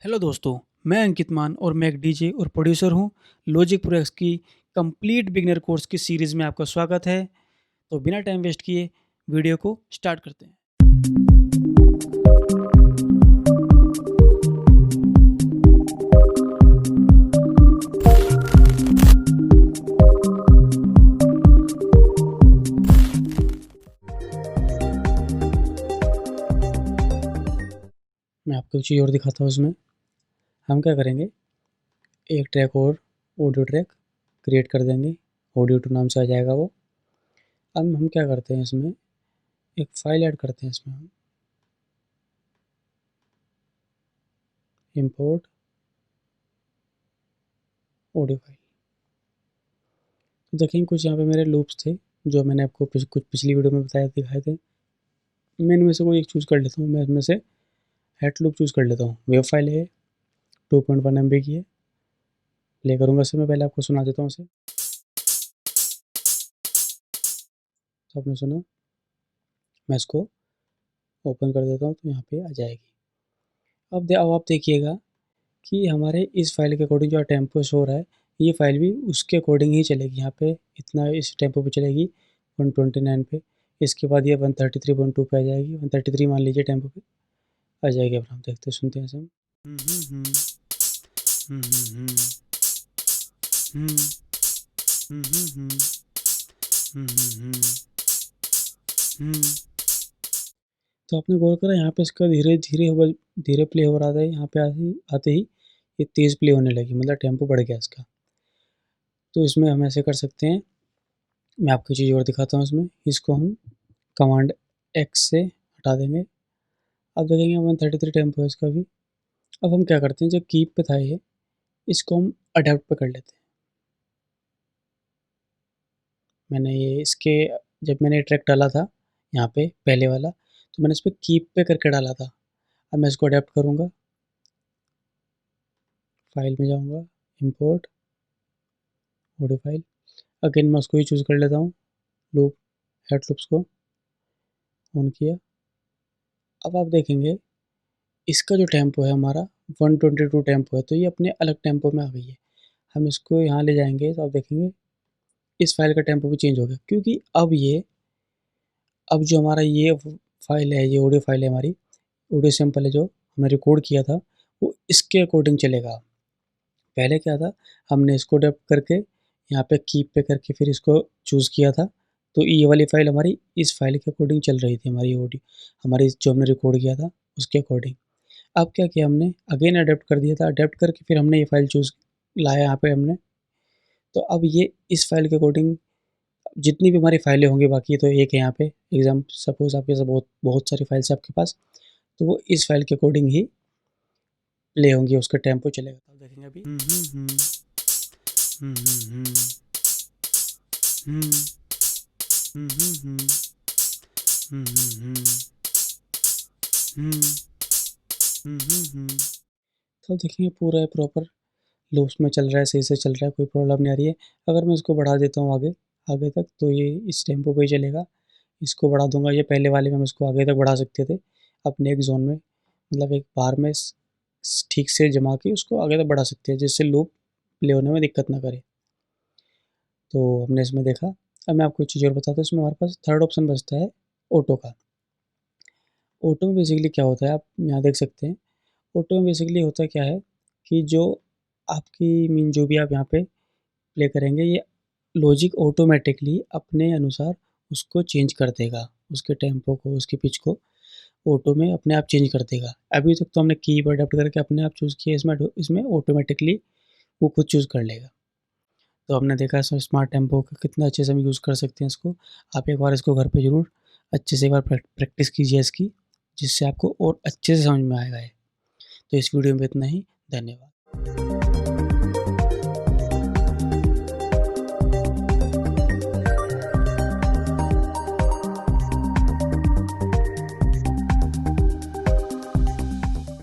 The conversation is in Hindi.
हेलो दोस्तों, मैं अंकित मान और मैं एक डीजे और प्रोड्यूसर हूँ। लॉजिक प्रो एक्स की कंप्लीट बिगिनर कोर्स की सीरीज़ में आपका स्वागत है। तो बिना टाइम वेस्ट किए वीडियो को स्टार्ट करते हैं। मैं आपको एक चीज़ और दिखाता हूँ इसमें। हम क्या करेंगे, एक ट्रैक और ऑडियो ट्रैक क्रिएट कर देंगे। ऑडियो टू नाम से आ जाएगा वो। अब हम क्या करते हैं, इसमें एक फ़ाइल ऐड करते हैं। इसमें हम इंपोर्ट ऑडियो फाइल। तो देखेंगे कुछ यहाँ पे मेरे लूप्स थे जो मैंने आपको कुछ पिछली वीडियो में दिखाए थे। मैं इनमें से कोई एक चूज़ कर लेता हूँ। मैं इसमें से हेड लूप चूज़ कर लेता हूँ। वेब फाइल है, 2.1 MB की है। प्ले करूँगा इसे, मैं पहले आपको सुना देता हूँ इसे। तो आपने सुना, मैं इसको ओपन कर देता हूँ तो यहाँ पे आ जाएगी। अब आप देखिएगा कि हमारे इस फाइल के अकॉर्डिंग जो टेम्पो शो हो रहा है, ये फाइल भी उसके अकॉर्डिंग ही चलेगी। यहाँ पे इतना इस टेम्पो पे चलेगी 129 पे। इसके बाद ये 133.2 पे आ जाएगी। 133 मान लीजिए टेम्पो पे आ जाएगी। अब हम देखते सुनते हैं इसे हम। तो आपने गौर करा यहाँ पे इसका धीरे प्ले हो रहा था। यहाँ पे आते ही ये तेज़ प्ले होने लगी, मतलब टेम्पो बढ़ गया इसका। तो इसमें हम ऐसे कर सकते हैं। मैं आपको चीज़ और दिखाता हूँ इसमें। इसको हम कमांड एक्स से हटा देंगे। अब देखेंगे 133 टेम्पो है इसका भी। अब हम क्या करते हैं, जो कीप पे था ये, इसको हम अडैप्ट पे कर लेते हैं। जब मैंने ट्रैक डाला था यहाँ पे पहले वाला, तो मैंने इस पर कीप पे करके डाला था। अब मैं इसको अडैप्ट करूँगा। फाइल में जाऊँगा, इंपोर्ट ऑडियो फाइल। अगेन मैं उसको ही चूज़ कर लेता हूँ, लूप हेड लूप्स को ऑन किया। अब आप देखेंगे इसका जो टेम्पो है हमारा 122 टेम्पो है, तो ये अपने अलग टेम्पो में आ गई है। हम इसको यहाँ ले जाएंगे तो आप देखेंगे इस फाइल का टेम्पो भी चेंज हो गया, क्योंकि अब जो हमारा ये फाइल है, ये ऑडियो फाइल है हमारी, ऑडियो सैंपल है जो हमने रिकॉर्ड किया था, वो इसके अकॉर्डिंग चलेगा। पहले क्या था, हमने इसको अडैप्ट करके यहाँ पे कीप पे करके फिर इसको चूज़ किया था, तो ये वाली फाइल हमारी इस फाइल के अकॉर्डिंग चल रही थी। हमारी ऑडियो, हमारी जो हमने रिकॉर्ड किया था उसके अकॉर्डिंग। अब क्या किया हमने, अगेन अडैप्ट कर दिया था। अडैप्ट करके फिर हमने ये फाइल चूज़ लाया यहाँ पे हमने। तो अब ये इस फाइल के अकॉर्डिंग जितनी भी हमारी फाइलें होंगी, बाकी तो एक है यहाँ पे सपोज आपके पास बहुत बहुत सारी फाइल्स है आपके पास, तो वो इस फाइल के अकॉर्डिंग ही प्ले होंगी, उसका टेम्पो चलेगा। तो देखेंगे अभी तो देखेंगे पूरा प्रॉपर लूप्स में चल रहा है, सही से चल रहा है, कोई प्रॉब्लम नहीं आ रही है। अगर मैं इसको बढ़ा देता हूँ आगे आगे तक, तो ये इस टेम्पो पे ही चलेगा। इसको बढ़ा दूंगा, ये पहले वाले में हम इसको आगे तक बढ़ा सकते थे अपने एक जोन में, मतलब एक बार में ठीक से जमा के उसको आगे तक बढ़ा सकते हैं, जिससे लूप प्ले होने में दिक्कत ना करे। तो हमने इसमें देखा। अब मैं आपको एक चीज़ और बताता हूँ। इसमें हमारे पास थर्ड ऑप्शन बचता है ऑटो का। ऑटो में बेसिकली क्या होता है, आप यहाँ देख सकते हैं। ऑटो में बेसिकली होता क्या है कि जो आपकी जो भी आप यहाँ पे प्ले करेंगे, ये लॉजिक ऑटोमेटिकली अपने अनुसार उसको चेंज कर देगा, उसके टेम्पो को, उसकी पिच को ऑटो में अपने आप चेंज कर देगा। अभी तक तो हमने कीबोर्ड अडैप्ट करके अपने आप चूज़ किया, इसमें ऑटोमेटिकली वो खुद चूज़ कर लेगा। तो हमने देखा स्मार्ट टेम्पो का कितना अच्छे से हम यूज़ कर सकते हैं इसको। आप एक बार इसको घर पे ज़रूर अच्छे से एक बार प्रैक्टिस कीजिए इसकी, जिससे आपको और अच्छे से समझ में आएगा ये। तो इस वीडियो में इतना ही। धन्यवाद।